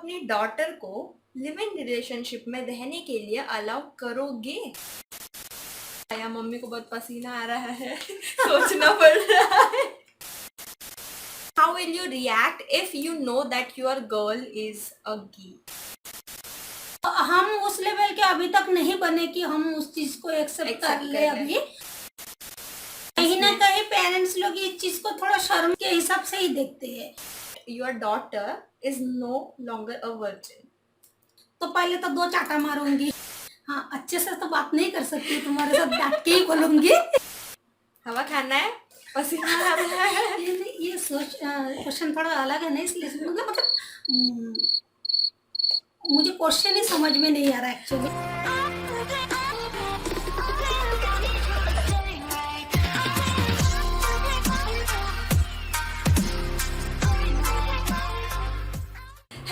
अपनी डॉटर को live in relationship में रहने के लिए अलाउ करोगे? या मम्मी को बहुत पसीना आ रहा है सोचना पड़ रहा है। How will you react if you know that your girl is a gay? हम उस लेवल के अभी तक नहीं बने कि हम उस चीज को एक्सेप्ट कर ले। अभी कहीं ना कहीं पेरेंट्स लोग इस चीज को थोड़ा शर्म के हिसाब से ही देखते हैं। Your daughter is no longer a virgin. तो पहले तो 2 चाटा मारूंगी। हाँ, अच्छे से तो बात नहीं कर सकती, तुम्हारे साथ डांट के ही बोलूंगी। हवा खाना है, पसीना आ रहा है। ये सोच क्वेश्चन थोड़ा अलग है ना, इसलिए मतलब मुझे क्वेश्चन ही समझ में नहीं आ रहा actually.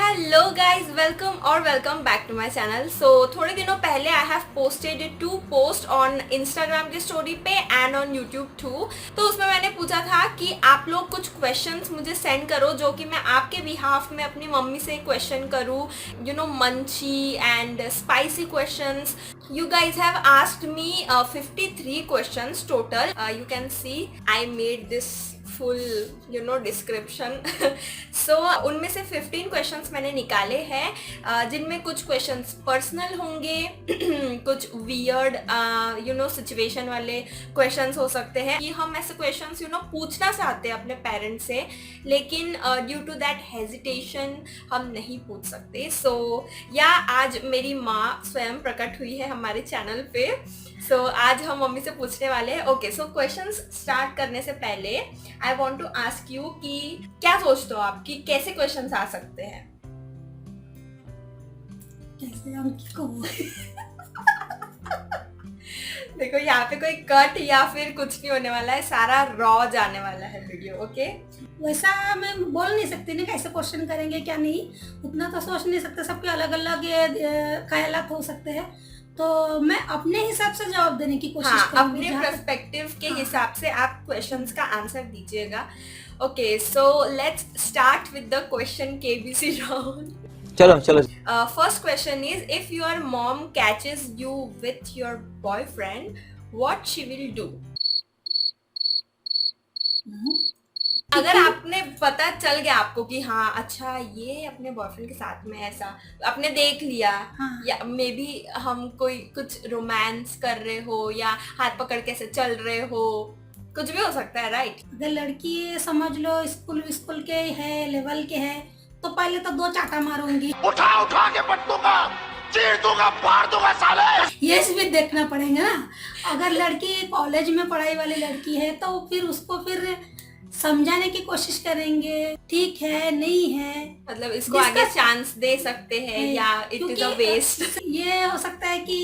Hello guys, welcome back to my channel. So थोड़े दिनों पहले I have posted 2 post on Instagram की स्टोरी पे एंड ऑन यूट्यूब टू। तो उसमें मैंने पूछा था कि आप लोग कुछ क्वेश्चंस मुझे सेंड करो जो कि मैं आपके बिहाफ में अपनी मम्मी से क्वेश्चन करूँ, you know, munchy and spicy questions. You guys have asked me 53 questions total. You can see I made this full, you know, description. So उनमें से 15 questions मैंने निकाले हैं, जिनमें कुछ questions personal होंगे, कुछ weird, you know, situation वाले questions हो सकते हैं कि हम ऐसे questions, you know, पूछना चाहते हैं अपने parents से, लेकिन due to that hesitation हम नहीं पूछ सकते। So या आज मेरी माँ स्वयं प्रकट हुई है हमारे चैनल पे। सो आज हम मम्मी से पूछने वाले हैं। ओके, सो क्वेश्चंस स्टार्ट करने से पहले I want to ask you कि क्या सोचते हो आप कि कैसे क्वेश्चंस आ सकते हैं? कैसे हम किसको देखो, यहाँ पे कोई कट या फिर कुछ नहीं होने वाला है, सारा रॉ जाने वाला है वीडियो। ओके, वैसा मैं बोल नहीं सकती ना कैसे क्वेश्चन करेंगे क्या नहीं, उतना तो सोच नहीं सकते। सबके अलग अलग ख्यालात हो सकते हैं, तो मैं अपने हिसाब से जवाब देने की कोशिश करूंगी। अपने पर्सपेक्टिव के हिसाब से आप क्वेश्चंस का आंसर दीजिएगा। Okay, so let's start with the question KBC round. चलो। First question is, if your mom catches you with your boyfriend, what she will do? अगर आपने पता चल गया आपको कि हाँ अच्छा ये अपने बॉयफ्रेंड के साथ में ऐसा आपने देख लिया, हाँ। या मे बी हम कोई कुछ रोमांस कर रहे हो या हाथ पकड़ के ऐसे चल रहे हो, कुछ भी हो सकता है, राइट? अगर लड़की समझ लो स्कूल के है, लेवल के है, तो पहले तो 2 चाटा मारूंगी। उठा के पट दूंगा, चीर दूंगा, फाड़ दूंगा साले। ये भी देखना पड़ेगा ना। अगर लड़की कॉलेज में पढ़ाई वाली लड़की है तो फिर उसको फिर समझाने की कोशिश करेंगे, ठीक है नहीं है, मतलब इसको आगे चांस दे सकते हैं या इट इज अ वेस्ट। ये हो सकता है कि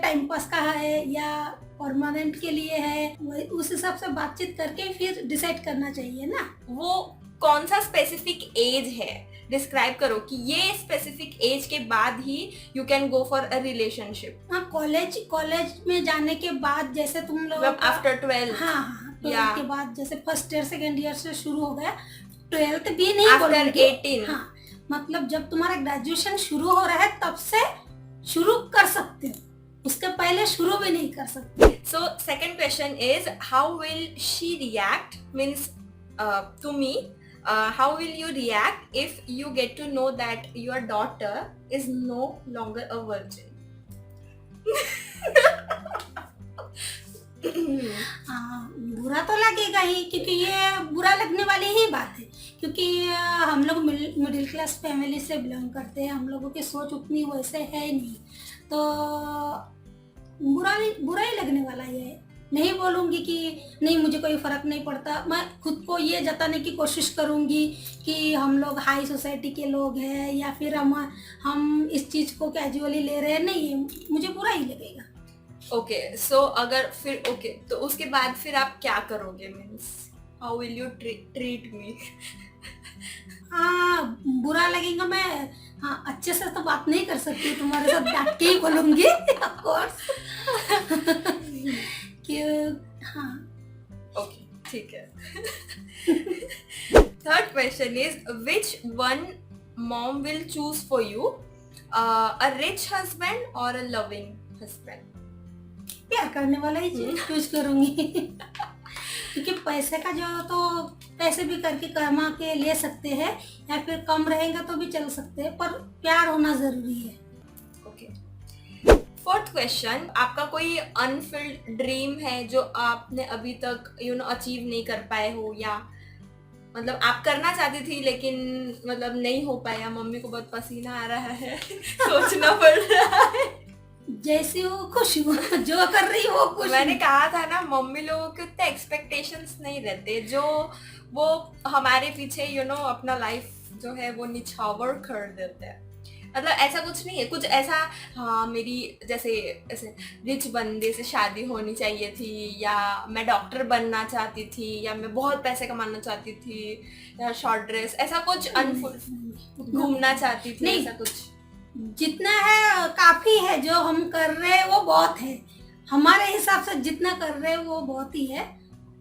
टाइम पास का है या परमानेंट के लिए है, उस हिसाब से बातचीत करके फिर डिसाइड करना चाहिए ना। वो कौन सा स्पेसिफिक एज है, डिस्क्राइब करो कि ये स्पेसिफिक एज के बाद ही you can go for a relationship. हाँ, कॉलेज में जाने के बाद, जैसे तुम लोग आफ्टर 12। हाँ, 12 के बाद, जैसे फर्स्ट ईयर सेकेंड ईयर से शुरू हो गया, 12th भी नहीं, आफ्टर 18। हाँ, मतलब जब तुम्हारा ग्रेजुएशन शुरू हो रहा है तब से शुरू कर सकते हो, उसके पहले शुरू भी नहीं कर सकते। So second question is, how will she react, means to me, how will you react if you get to know that your daughter is no longer a virgin? बुरा तो लगेगा ही, क्योंकि ये बुरा लगने वाली ही बात है, क्योंकि हम लोग मिडिल क्लास फैमिली से बिलोंग करते हैं, हम लोगों की सोच उतनी वैसे है नहीं, तो बुरा ही लगने वाला है। नहीं बोलूंगी कि नहीं मुझे कोई फर्क नहीं पड़ता, मैं खुद को ये जताने की कोशिश करूंगी कि हम लोग हाई सोसाइटी के लोग हैं या फिर हम इस चीज को कैजुअली ले रहे हैं, नहीं, मुझे बुरा ही लगेगा। ओके, सो अगर फिर ओके, तो उसके बाद फिर आप क्या करोगे, means how will you treat me? हाँ, बुरा लगेगा, मैं हाँ अच्छे से तो बात नहीं कर सकती, तुम्हारे साथ डांट के ही बोलूंगी ऑफ कोर्स। हाँ, ओके, ठीक है। Third question is, which one mom will choose for you, a rich husband or a loving husband? प्यार करने वाला ही चूज करूंगी क्योंकि पैसे का जो तो पैसे भी करके कमा के ले सकते हैं या फिर कम रहेगा तो भी चल सकते हैं, पर प्यार होना जरूरी है। ओके। फोर्थ क्वेश्चन, आपका कोई अनफिल्ड ड्रीम है जो आपने अभी तक अचीव नहीं कर पाए हो, या मतलब आप करना चाहती थी लेकिन मतलब नहीं हो पाया, मम्मी को बहुत पसीना आ रहा है सोचना पड़ रहा है। जैसी वो खुश हो, जो कर रही हो खुश। मैंने कहा था ना, मम्मी लोगों के उतने एक्सपेक्टेशंस नहीं रहते जो वो हमारे पीछे अपना लाइफ जो है वो निछावर कर देते हैं। मतलब ऐसा कुछ नहीं है, कुछ ऐसा हाँ मेरी जैसे ऐसे रिच बंदे से शादी होनी चाहिए थी, या मैं डॉक्टर बनना चाहती थी, या मैं बहुत पैसे कमाना चाहती थी, या शॉर्ट ड्रेस, ऐसा कुछ घूमना चाहती थी, नहीं। ऐसा कुछ जितना है काफी है, जो हम कर रहे हैं वो बहुत है, हमारे हिसाब से जितना कर रहे हैं वो बहुत ही है।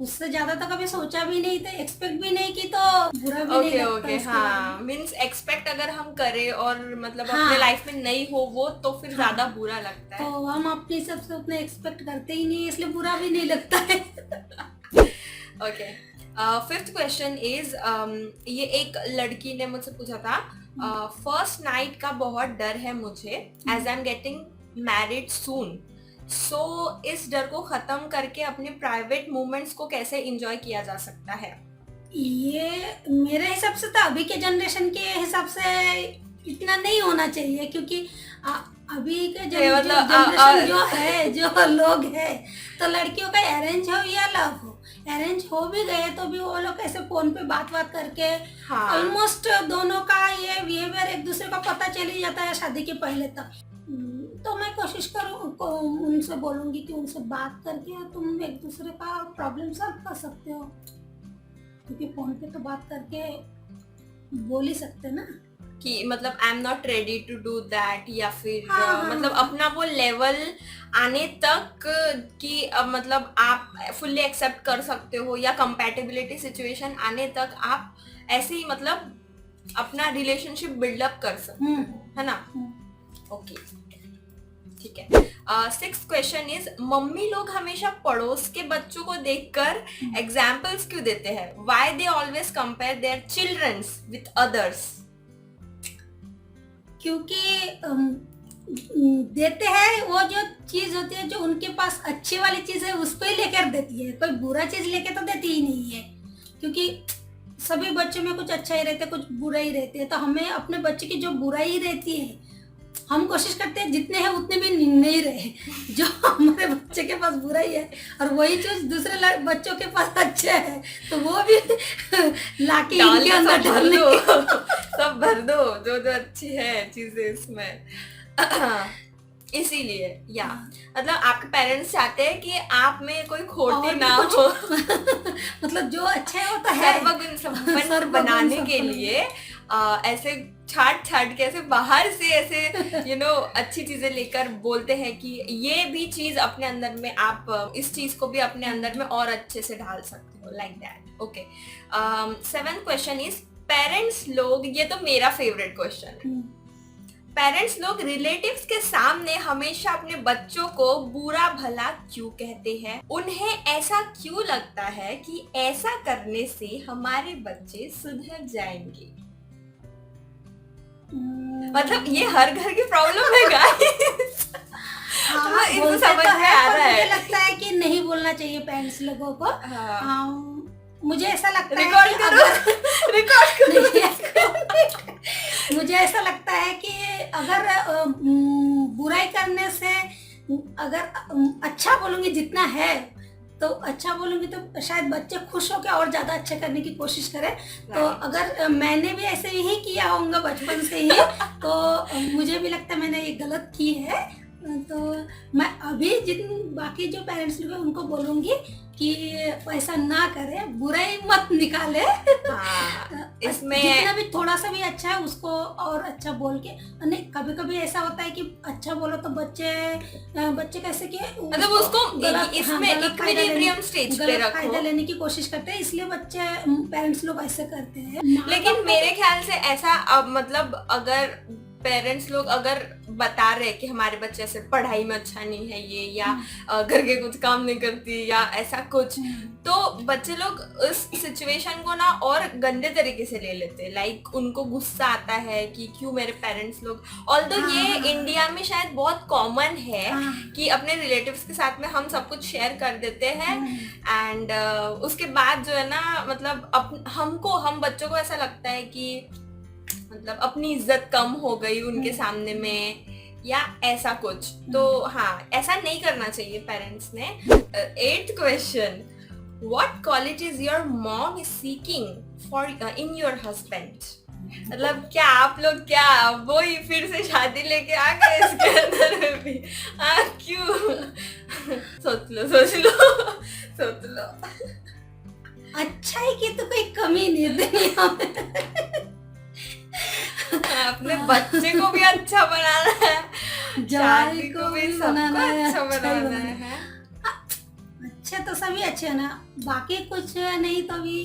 उससे ज्यादा तो कभी सोचा भी नहीं था, एक्सपेक्ट भी नहीं की, तो बुरा भी नहीं लगता। ओके उसके हाँ, बाद। मीन्स एक्सपेक्ट अगर हम करें और मतलब हाँ। अपने लाइफ में नहीं हो वो, तो फिर हाँ। ज्यादा बुरा लगता है। तो हम अपनी सबसे उतना एक्सपेक्ट करते ही नहीं, इसलिए बुरा भी नहीं लगता है। ओके। फिफ्थ क्वेश्चन इज, ये एक लड़की ने मुझसे पूछा था, फर्स्ट नाइट का बहुत डर है मुझे, as I am getting married soon, so इस डर को खत्म करके अपने प्राइवेट मोमेंट्स को कैसे एंजॉय किया जा सकता है? ये मेरे हिसाब से तो अभी के जनरेशन के हिसाब से इतना नहीं होना चाहिए, क्योंकि अभी के जनरेशन जो है, जो लोग है, तो लड़कियों का अरेंज हो या लव हो, अरेंज हो भी गए तो भी वो लोग ऐसे फोन पे बात करके ऑलमोस्ट दोनों का ये बिहेवियर एक दूसरे का पता चल ही जाता है शादी के पहले तक। तो मैं कोशिश करूँ, उनसे बोलूंगी कि उनसे बात करके तुम एक दूसरे का प्रॉब्लम सॉल्व कर सकते हो, क्योंकि फोन पे तो बात करके बोल ही सकते ना कि मतलब I am not ready to do that, या फिर हाँ। मतलब अपना वो लेवल आने तक कि मतलब आप फुल्ली एक्सेप्ट कर सकते हो, या कंपैटिबिलिटी सिचुएशन आने तक आप ऐसे ही मतलब अपना रिलेशनशिप बिल्डअप कर सकते हो, है ना? ओके, ठीक है। सिक्स्थ क्वेश्चन इज, मम्मी लोग हमेशा पड़ोस के बच्चों को देखकर एग्जाम्पल्स क्यों देते हैं? Why they always compare their childrens with others? क्योंकि देते हैं वो जो चीज होती है, जो उनके पास अच्छी वाली चीज है उसको ही लेकर देती है, कोई बुरा चीज लेके तो देती ही नहीं है, क्योंकि सभी बच्चों में कुछ अच्छा ही रहता है, कुछ बुरा ही रहते हैं। तो हमें अपने बच्चे की जो बुराई रहती है, हम कोशिश करते हैं जितने हैं उतने भी नहीं रहे, जो हमारे बच्चे के पास बुराई है और वही चीज दूसरे बच्चों के पास अच्छा है, तो वो भी लाके इनके अंदर डाल दो, सब भर दो जो जो अच्छी है चीजें इसमें। इसीलिए या मतलब आपके पेरेंट्स चाहते हैं कि आप में कोई खोटी ना हो, मतलब जो अच्छा है वो तो है, सर्वगुण संपन्न बनाने के लिए ऐसे छाट के ऐसे बाहर से ऐसे अच्छी चीजें लेकर बोलते हैं कि ये भी चीज अपने अंदर में, आप इस चीज को भी अपने अंदर में और अच्छे से ढाल सकते हो, like that. Okay, 7th question is, parents लोग, ये तो मेरा फेवरेट क्वेश्चन है, पेरेंट्स लोग रिलेटिव्स के सामने हमेशा अपने बच्चों को बुरा भला क्यों कहते हैं? उन्हें ऐसा क्यों लगता है कि ऐसा करने से हमारे बच्चे सुधर जाएंगे? मतलब ये हर घर की प्रॉब्लम है गाइस। हाँ, इनको समझ में आ रहा है। मुझे लगता है कि नहीं बोलना चाहिए पेरेंट्स लोगों को। मुझे ऐसा लगता है मुझे ऐसा लगता है कि अगर बुराई करने से, अगर अच्छा बोलूंगी जितना है तो अच्छा बोलूंगी तो शायद बच्चे खुश होकर और ज्यादा अच्छा करने की कोशिश करें। तो अगर मैंने भी ऐसे ही किया होगा बचपन से ही, तो मुझे भी लगता है मैंने ये गलत की है, तो मैं अभी जिन बाकी जो पेरेंट्स लोग हैं उनको बोलूंगी कि ऐसा ना करे, बुराई मत निकाले। हाँ, इसमें जितना भी थोड़ा सा भी अच्छा है उसको और अच्छा बोल के, नहीं कभी कभी ऐसा होता है कि अच्छा बोलो तो बच्चे कैसे कि मतलब उसको इसमें इक्विलिब्रियम स्टेज पे गलत रखो। फायदा लेने की कोशिश करते हैं, इसलिए बच्चे पेरेंट्स लोग ऐसे करते हैं। लेकिन मेरे ख्याल से ऐसा अब मतलब अगर पेरेंट्स लोग अगर बता रहे कि हमारे बच्चे से पढ़ाई में अच्छा नहीं है ये, या घर के कुछ काम नहीं करती या ऐसा कुछ, तो बच्चे लोग उस सिचुएशन को ना और गंदे तरीके से ले लेते हैं। लाइक उनको गुस्सा आता है कि क्यों मेरे पेरेंट्स लोग, ऑल्दो ये इंडिया में शायद बहुत कॉमन है कि अपने रिलेटिव्स के साथ में हम सब कुछ शेयर कर देते हैं एंड उसके बाद जो है ना मतलब हम बच्चों को ऐसा लगता है कि मतलब अपनी इज्जत कम हो गई उनके सामने में या ऐसा कुछ। तो हाँ, ऐसा नहीं करना चाहिए पेरेंट्स ने। 8th question, what qualities your mom is seeking for in your husband? मतलब क्या आप लोग क्या वो ही फिर से शादी लेके आ गए इसके अंदर में भी? हाँ, क्यों? सोच लो। अच्छा है कि तो कोई कमी नहीं देनी अपने बच्चे को भी अच्छा बनाना है, जवाई को भी सबको अच्छा बनाना है। अच्छे तो सभी अच्छे है ना, बाकी कुछ नहीं तो भी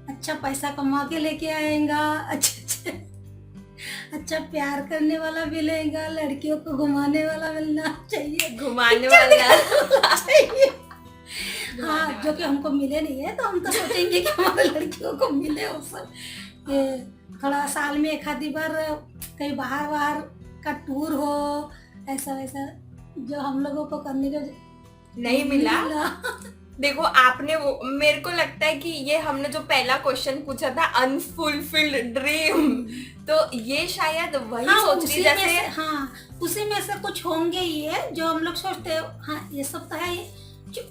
अच्छा पैसा कमा के लेके आएगा, अच्छा प्यार करने वाला मिलेगा, लड़कियों को घुमाने वाला मिलना चाहिए, घुमाने वाला चाहिए। हाँ, जो कि हमको मिले नहीं है तो हम तो सोचेंगे कि हमारे लड़कियों को मिले वो सब। थोड़ा साल में एक आधी बार कहीं बाहर का टूर हो, ऐसा वैसा जो हम लोगों को करने का नहीं मिला। देखो आपने वो, मेरे को लगता है कि ये हमने जो पहला क्वेश्चन पूछा था अनफुलफिल्ड ड्रीम, तो ये शायद वही सोच रही जैसे उसी में से कुछ होंगे ये जो हम लोग सोचते हैं। हाँ, ये सब तो है,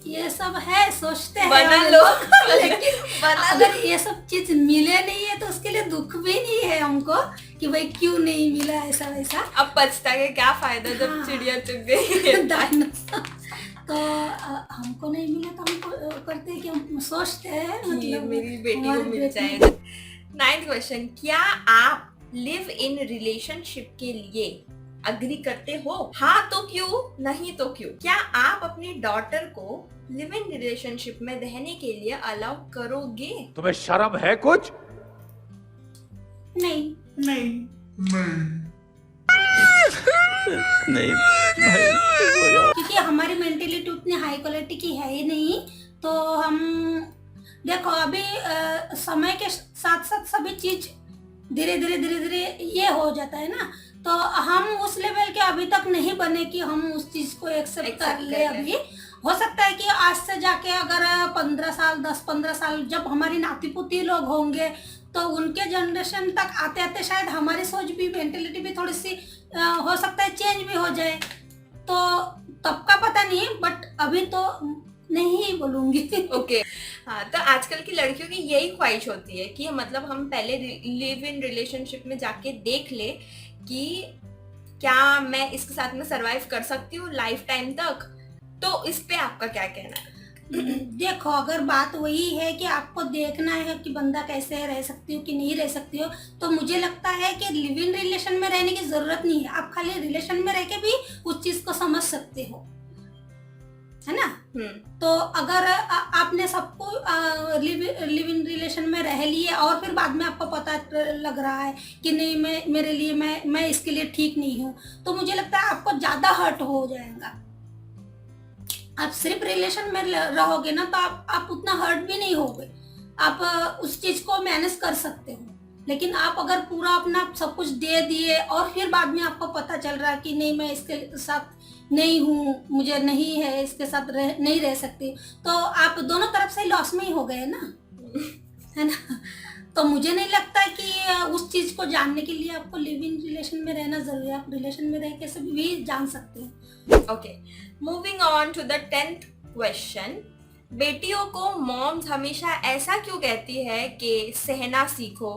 ये सब है, सोचते हैं बना लो लेकिन अगर ये सब चीज मिले नहीं है तो उसके लिए दुख भी नहीं है हमको कि भाई क्यों नहीं मिला ऐसा वैसा। अब पछता के क्या फायदा जब चिड़िया चुग गई। तो हमको नहीं मिला तो हमको करते हैं कि हम सोचते हैं मतलब मेरी बेटी को मिल जाए। 9th क्वेश्चन, क्या आप लिव इन रिलेशनशिप के लिए अग्री करते हो? हाँ तो क्यों, नहीं तो क्यों? क्या आप अपनी डॉटर को लिव इन रिलेशनशिप में रहने के लिए अलाउ करोगे? तुम्हें शर्म है कुछ? नहीं क्योंकि हमारी मेंटेलिटी उतनी हाई क्वालिटी की है ही नहीं। तो हम देखो अभी समय के साथ साथ सभी चीज धीरे धीरे ये हो जाता है ना, तो हम उस लेवल के अभी तक नहीं बने कि हम उस चीज को एक्सेप्ट कर ले। अभी हो सकता है कि आज से जाके अगर 10-15 साल जब हमारी नाती पोती लोग होंगे तो उनके जनरेशन तक आते आते शायद हमारी सोच भी, मेंटेलिटी भी थोड़ी सी हो सकता है चेंज भी हो जाए, तो तब का पता नहीं, बट अभी तो नहीं बोलूंगी। ओके हाँ, तो आजकल की लड़कियों की यही ख्वाहिश होती है कि मतलब हम पहले लिव इन रिलेशनशिप में जाके देख ले कि क्या मैं इसके साथ में सरवाइव कर सकती हूँ लाइफ टाइम तक। तो इस पे आपका क्या कहना है? देखो अगर बात वही है कि आपको देखना है कि बंदा कैसे रह सकती हो कि नहीं रह सकती हो, तो मुझे लगता है कि लिव इन रिलेशन में रहने की जरूरत नहीं है। आप खाली रिलेशन में रह के भी उस चीज को समझ सकते हो, है ना। तो अगर आपने सबको लिव इन रिलेशन में रह लिए और फिर बाद में आपको पता लग रहा है कि नहीं मेरे लिए मैं इसके लिए ठीक नहीं हूँ, तो मुझे लगता है आपको ज्यादा हर्ट हो जाएगा। आप सिर्फ रिलेशन में रहोगे ना तो आप उतना हर्ट भी नहीं होगे, आप उस चीज को मैनेज कर सकते हो। लेकिन आप अगर पूरा अपना सब कुछ दे दिए और फिर बाद में आपको पता चल रहा है कि नहीं मैं इसके साथ नहीं हूँ, मुझे नहीं है इसके साथ नहीं रह सकती, तो आप दोनों तरफ से लॉस में ही हो गए ना, है ना। तो मुझे नहीं लगता कि उस चीज को जानने के लिए आपको लिव इन रिलेशन में रहना जरूरी है। आप रिलेशन में रह के सब भी जान सकते हैं। Okay, moving on to the 10th question, बेटियों को मॉम्स हमेशा ऐसा क्यों कहती है कि सहना सीखो,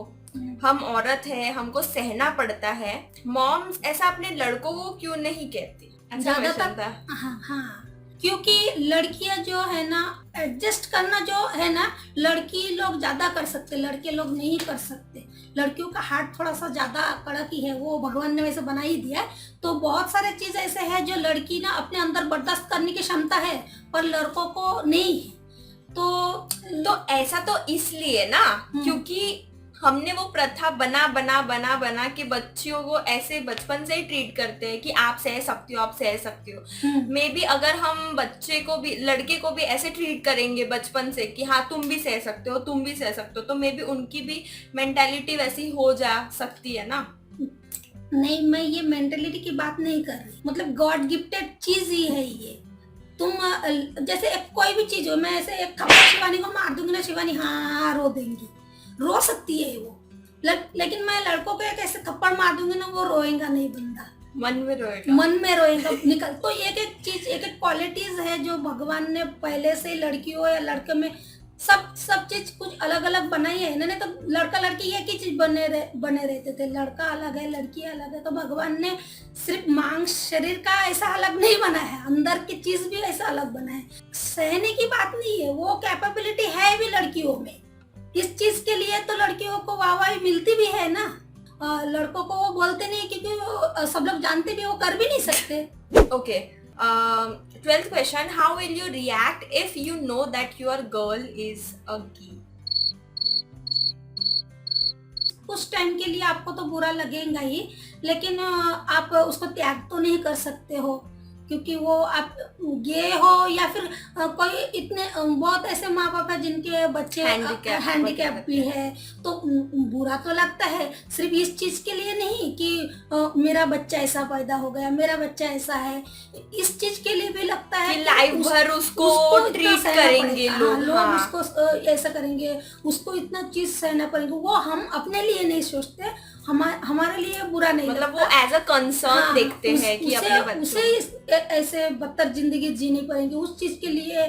हम औरत है हमको सहना पड़ता है? मॉम्स ऐसा अपने लड़कों को क्यों नहीं कहती? अच्छा question ज्यादातर था। हाँ, क्योंकि लड़कियां जो है ना एडजस्ट करना जो है ना लड़की लोग ज्यादा कर सकते, लड़के लोग नहीं कर सकते। लड़कियों का हार्ट थोड़ा सा ज्यादा कड़क ही है, वो भगवान ने वैसे बना ही दिया है। तो बहुत सारे चीज ऐसे है जो लड़की ना अपने अंदर बर्दाश्त करने की क्षमता है, पर लड़कों को नहीं है। तो ऐसा तो इसलिए ना क्योंकि हमने वो प्रथा बना के बच्चियों को ऐसे बचपन से ही ट्रीट करते हैं कि आप सह सकती हो, आप सह सकती हो। मे बी अगर हम बच्चे को भी, लड़के को भी ऐसे ट्रीट करेंगे बचपन से कि हाँ तुम भी सह सकते हो, तुम भी सह सकते हो, तो मे बी उनकी भी मेंटालिटी वैसी हो जा सकती है ना। नहीं, मैं ये मेंटेलिटी की बात नहीं कर रही, मतलब गॉड गिफ्टेड चीज ही है ये। तुम जैसे एक कोई भी चीज हो, मैं ऐसे एक थप्पड़ शिवानी को मार दूंगी ना, शिवानी हाँ रो देंगी, रो सकती है वो। लेकिन मैं लड़कों को एक ऐसे थप्पड़ मार दूंगी ना, वो रोएगा नहीं बंदा, मन में रोएगा निकल। तो एक एक चीज, एक एक क्वालिटीज है जो भगवान ने पहले से लड़कियों या लड़के में सब चीज कुछ अलग अलग बनाई है ना। नहीं तो लड़का लड़की एक ही चीज बने रहते थे, लड़का अलग है लड़की अलग है। तो भगवान ने सिर्फ मांस शरीर का ऐसा अलग नहीं बना है, अंदर की चीज भी ऐसा अलग बना है। सहने की बात नहीं है, वो कैपेबिलिटी है भी लड़कियों में। इस चीज के लिए तो लड़कियों को वाहवाही मिलती भी है ना। लड़कों को वो बोलते नहीं क्योंकि सब लोग जानते भी, वो कर भी नहीं सकते। Okay, 12th question, how will you react if you know that your girl is a gay? उस टाइम के लिए आपको तो बुरा लगेगा ही, लेकिन आप उसको त्याग तो नहीं कर सकते हो, क्योंकि वो आप गे हो या फिर कोई इतने बहुत ऐसे माँ बाप है जिनके बच्चे हैंडीकैप भी है, तो बुरा तो लगता है। सिर्फ इस चीज के लिए नहीं कि मेरा बच्चा ऐसा पैदा हो गया, मेरा बच्चा ऐसा है, इस चीज के लिए भी लगता है कि लाइफ भर उसको ट्रीट करेंगे लोग, लोग उसको ऐसा करेंगे, उसको इतना चीज सहना पड़ेगा। वो हम अपने लिए नहीं सोचते, हमारे लिए बुरा नहीं मतलब लगता। वो एज अ कंसर्न देखते हैं कि अपने बच्चों ऐसे बदतर जिंदगी जीनी पड़ेगी, उस चीज के लिए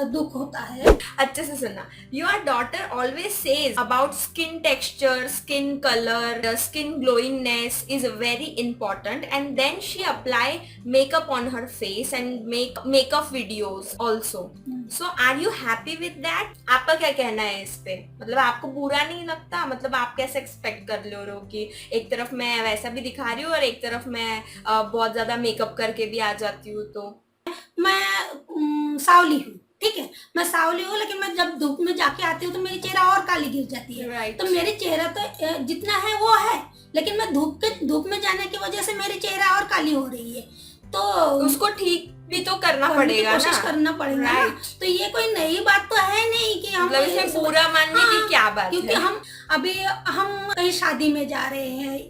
दुख होता है। अच्छे से सुनना। Your daughter always says about skin texture, skin colour, skin glowingness is very important, and then she apply makeup on her face and makeup videos also. So are you happy with that? आपका क्या कहना है इस पे? मतलब आपको बुरा नहीं लगता? मतलब आप कैसे एक्सपेक्ट कर ले रहे हो कि एक तरफ मैं वैसा भी दिखा रही हूँ और एक तरफ मैं बहुत ज्यादा मेकअप करके भी आ जाती हूँ? तो मैं सावली हूँ, ठीक है, मैं सावली हूँ, लेकिन मैं जब धूप में जाके आती हूँ तो मेरी चेहरा और काली गिर जाती है। Right. तो मेरी चेहरा तो जितना है वो है, लेकिन मैं धूप में जाने की वजह से मेरी चेहरा और काली हो रही है, तो उसको ठीक भी तो करना पड़ेगा, कोशिश करना पड़ेगा ना। तो ये कोई नई बात तो है नहीं कि हम मतलब इसे पूरा मानने की क्या बात है? क्योंकि हम कहीं शादी में जा रहे हैं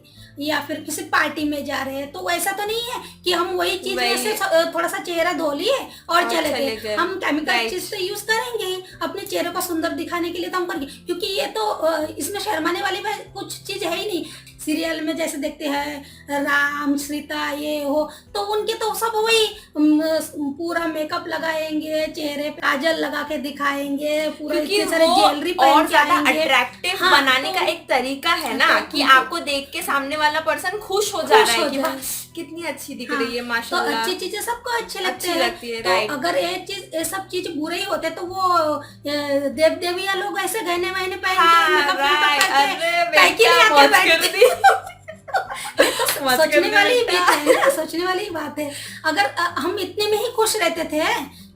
या फिर किसी पार्टी में जा रहे हैं, तो वैसा तो नहीं है कि हम वही चीज में से थोड़ा सा चेहरा धो लिए और चले गए। हम केमिकल चीज तो यूज करेंगे अपने चेहरे को सुंदर दिखाने के लिए, तो हम करेंगे, क्योंकि ये तो इसमें शर्माने वाली कुछ चीज है ही नहीं। सीरियल में जैसे देखते हैं राम सीता ये हो, तो उनके तो सब वही पूरा मेकअप लगाएंगे, चेहरे पे काजल लगा के दिखाएंगे, पूरा इतने सारे ज्वेलरी और ज्यादा अट्रैक्टिव हाँ, बनाने का एक तरीका है ना कि आपको देख के सामने वाला पर्सन खुश हो जा रहा है कि वाह कितनी अच्छी दिख रही है माशाल्लाह। तो अच्छी चीजें सबको अच्छी लगती है। तो अगर ये सब चीज बुरे ही होते तो वो देव देविया लोग ऐसे गहने वहने पहन के सोचने वाली ही बात है ना, सोचने वाली ही बात है। अगर हम इतने में ही खुश रहते थे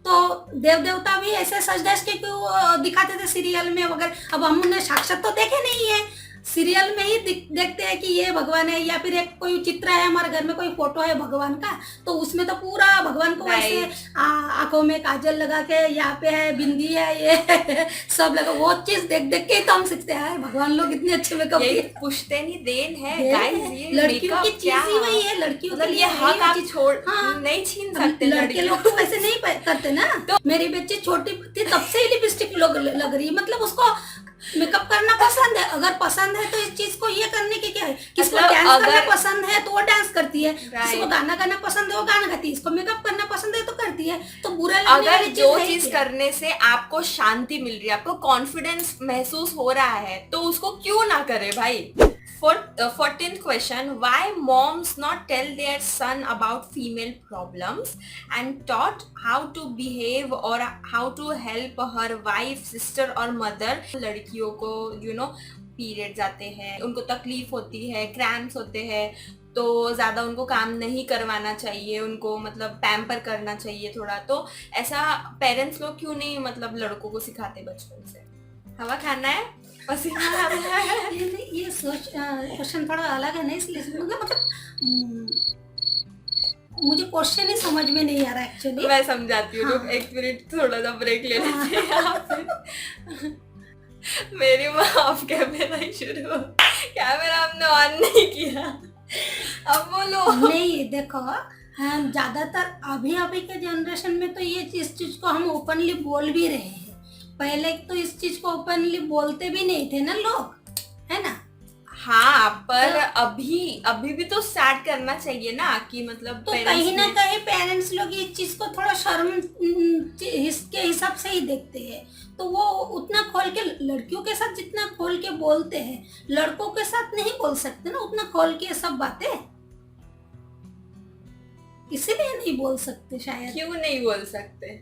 तो देव देवता भी ऐसे सज धज के क्यों दिखाते थे सीरियल में वगैरह। अब हमने साक्षात तो देखे नहीं है, सीरियल में ही देखते हैं कि ये भगवान है, या फिर एक कोई चित्र है हमारे घर में, कोई फोटो है भगवान का, तो उसमें तो पूरा भगवान को ऐसे आंखों में काजल लगा के, यहाँ पे है बिंदी है, ये सब लगा, वो चीज देख देख के तो हम सीखते हैं भगवान लोग इतने अच्छे मेकअप किए। पुश्तैनी देन है गाइस, ये लड़कियों की चीज ही वही है, लड़कियों के लिए हक आप छोड़ नहीं छीन सकते। लड़के लोग तो वैसे नहीं करते ना। तो मेरी बच्ची छोटी थी तब से ही लिपस्टिक लग रही, मतलब उसको मेकअप करना पसंद है। अगर पसंद है तो इस चीज को ये करने की क्या है, किसको डांस करना पसंद है तो वो डांस करती है, किसी को गाना गाना पसंद है वो गाना गाती है, इसको मेकअप करना पसंद है तो करती है। तो बुरा लगने वाली चीज जो चीज करने से आपको शांति मिल रही है, आपको कॉन्फिडेंस महसूस हो रहा है, तो उसको क्यों ना करे भाई। 14th question, why moms not tell their son about female problems and taught how to behave or how to help her wife, sister or mother? लड़कियों को पीरियड्स आते हैं, उनको तकलीफ होती है, क्रैम्प्स होते हैं, तो ज़्यादा उनको काम नहीं करवाना चाहिए, उनको मतलब पैम्पर करना चाहिए थोड़ा। तो ऐसा पेरेंट्स लोग क्यों नहीं मतलब लड़कों को सिखाते बचपन से? हवा खाना है, पसीना आ रहा है। ये सोच क्वेश्चन थोड़ा अलग है ना, इसलिए मुझे क्वेश्चन ही समझ में नहीं आ रहा एक्चुअली। मैं समझाती हूँ। हाँ। एक मिनट थोड़ा सा ब्रेक ले लेते हैं यहाँ पे। मेरी माँ ऑफ कैमरा ही शुरू हो, कैमरा हमने ऑन नहीं किया। अब बोलो। नहीं देखो, हम ज्यादातर अभी के जनरेशन में तो ये इस चीज को हम ओपनली बोल भी रहे हैं। पहले तो इस चीज को ओपनली बोलते भी नहीं थे ना लोग, है ना? हाँ, पर तो अभी भी तो स्टार्ट करना चाहिए ना, कि मतलब तो कहीं ना कहीं पेरेंट्स लोग इस चीज को थोड़ा शर्म इसके हिसाब से ही देखते हैं, तो वो उतना खोल के लड़कियों के साथ जितना खोल के बोलते हैं, लड़कों के साथ नहीं बोल सकते ना उतना खोल के सब बातें, इसीलिए नहीं बोल सकते शायद। क्यों नहीं बोल सकते?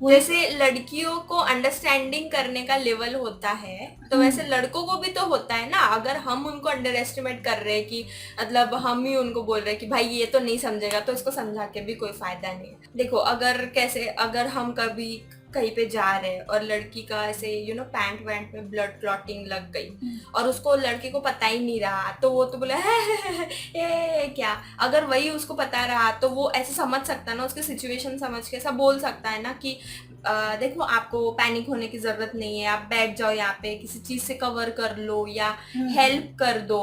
जैसे लड़कियों को अंडरस्टैंडिंग करने का लेवल होता है, तो वैसे लड़कों को भी तो होता है ना। अगर हम उनको अंडर एस्टिमेट कर रहे हैं कि मतलब हम ही उनको बोल रहे हैं कि भाई ये तो नहीं समझेगा, तो इसको समझा के भी कोई फायदा नहीं है। देखो, अगर हम कभी कहीं पे जा रहे हैं और लड़की का ऐसे पैंट वैंट में ब्लड क्लॉटिंग लग गई और उसको लड़के को पता ही नहीं रहा, तो वो तो बोले है क्या। अगर वही उसको पता रहा तो वो ऐसे समझ सकता है ना, उसकी सिचुएशन समझ के ऐसा बोल सकता है ना कि देखो आपको पैनिक होने की जरूरत नहीं है, आप बैठ जाओ यहाँ पे, किसी चीज से कवर कर लो या हेल्प कर दो।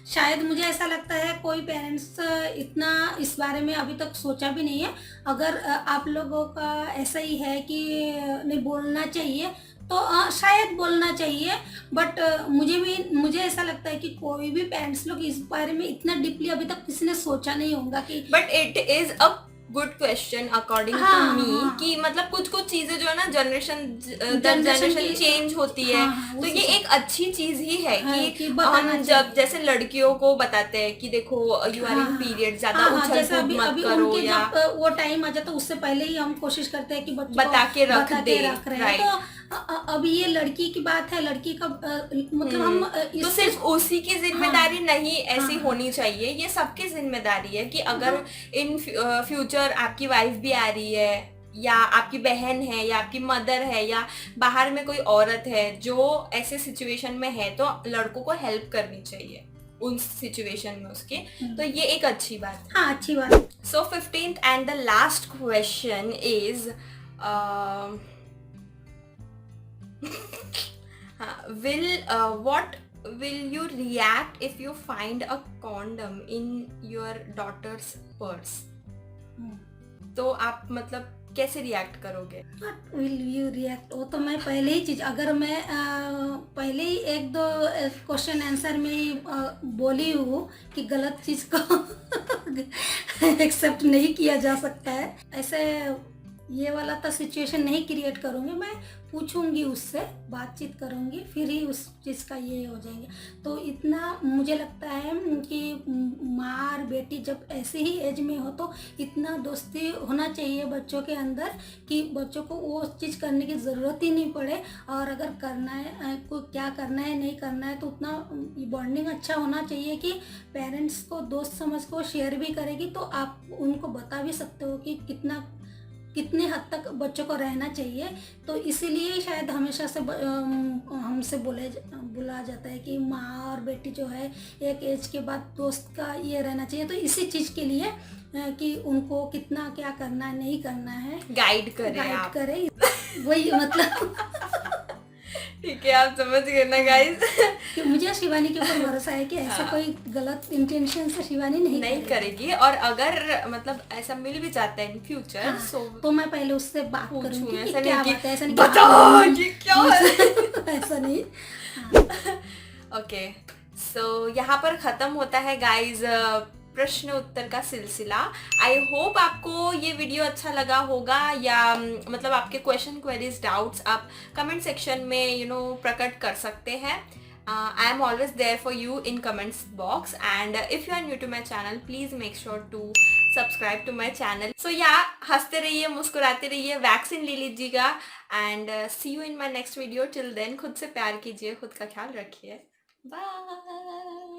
शायद मुझे ऐसा लगता है कोई पेरेंट्स इतना इस बारे में अभी तक सोचा भी नहीं है। अगर आप लोगों का ऐसा ही है कि नहीं बोलना चाहिए, तो शायद बोलना चाहिए, बट मुझे ऐसा लगता है कि कोई भी पेरेंट्स लोग इस बारे में इतना डीपली अभी तक किसी ने सोचा नहीं होगा कि। But it is a good question according to me, कि मतलब कुछ चीजें जो है ना जनरेशन चेंज होती है, तो ये एक अच्छी चीज ही है कि हम जब जैसे लड़कियों को बताते हैं कि देखो यू आर इन पीरियड, ज्यादा उछल कूद मत करो, या वो टाइम आ जाता है उससे पहले ही हम कोशिश करते हैं कि बच्चों बता के रख दे। तो अभी ये लड़की की बात है, लड़की का मतलब हम तो सिर्फ उसी की जिम्मेदारी नहीं ऐसी होनी चाहिए, ये सबकी जिम्मेदारी है कि अगर इन फ्यूचर आपकी वाइफ भी आ रही है या आपकी बहन है या आपकी मदर है या बाहर में कोई औरत है जो ऐसे सिचुएशन में है, तो लड़कों को हेल्प करनी चाहिए उन सिचुएशन में उसके। तो ये एक अच्छी बात है। हाँ, अच्छी बात। सो 15th and the last question is what will you react if you find a condom in your daughter's purse? तो आप मतलब कैसे रिएक्ट करोगे? What will you react? वो तो मैं पहले ही चीज, अगर मैं पहले ही एक दो क्वेश्चन आंसर में बोली हूँ कि गलत चीज को एक्सेप्ट नहीं किया जा सकता है, ऐसे ये वाला तो सिचुएशन नहीं क्रिएट करूँगी। मैं पूछूंगी, उससे बातचीत करूंगी, फिर ही उस चीज़ का ये हो जाएंगे। तो इतना मुझे लगता है कि माँ और बेटी जब ऐसे ही एज में हो तो इतना दोस्ती होना चाहिए बच्चों के अंदर कि बच्चों को वो चीज़ करने की ज़रूरत ही नहीं पड़े। और अगर करना है, को क्या करना है नहीं करना है, तो उतना बॉन्डिंग अच्छा होना चाहिए कि पेरेंट्स को दोस्त समझ को शेयर भी करेगी, तो आप उनको बता भी सकते हो कि कितने हद तक बच्चों को रहना चाहिए। तो इसीलिए शायद हमेशा से हमसे बोला जाता है कि माँ और बेटी जो है एक एज के बाद दोस्त का ये रहना चाहिए। तो इसी चीज़ के लिए कि उनको कितना क्या करना है नहीं करना है गाइड करे वही मतलब ठीक है, आप समझ गए ना गाइस। मुझे शिवानी के ऊपर भरोसा है कि ऐसा कोई गलत इंटेंशन से शिवानी नहीं करेगी। और अगर मतलब ऐसा मिल भी जाता है इन फ्यूचर, तो मैं पहले उससे बात करूंगी कि क्या बात है, ऐसा नहीं बताओ कि क्या है ऐसा नहीं। ओके, सो यहाँ पर खत्म होता है गाइस प्रश्न उत्तर का सिलसिला। आई होप आपको ये वीडियो अच्छा लगा होगा, या मतलब आपके क्वेश्चन, क्वेरीज, डाउट्स आप कमेंट सेक्शन में प्रकट कर सकते हैं। I am always there for you in comments box, and if you are new to my channel, please make sure to subscribe to my channel. So yeah, हंसते रहिए, मुस्कुराते रहिए, वैक्सीन ले लीजिएगा, and see you in my next video. Till then खुद से प्यार कीजिए, खुद का ख्याल रखिए. Bye.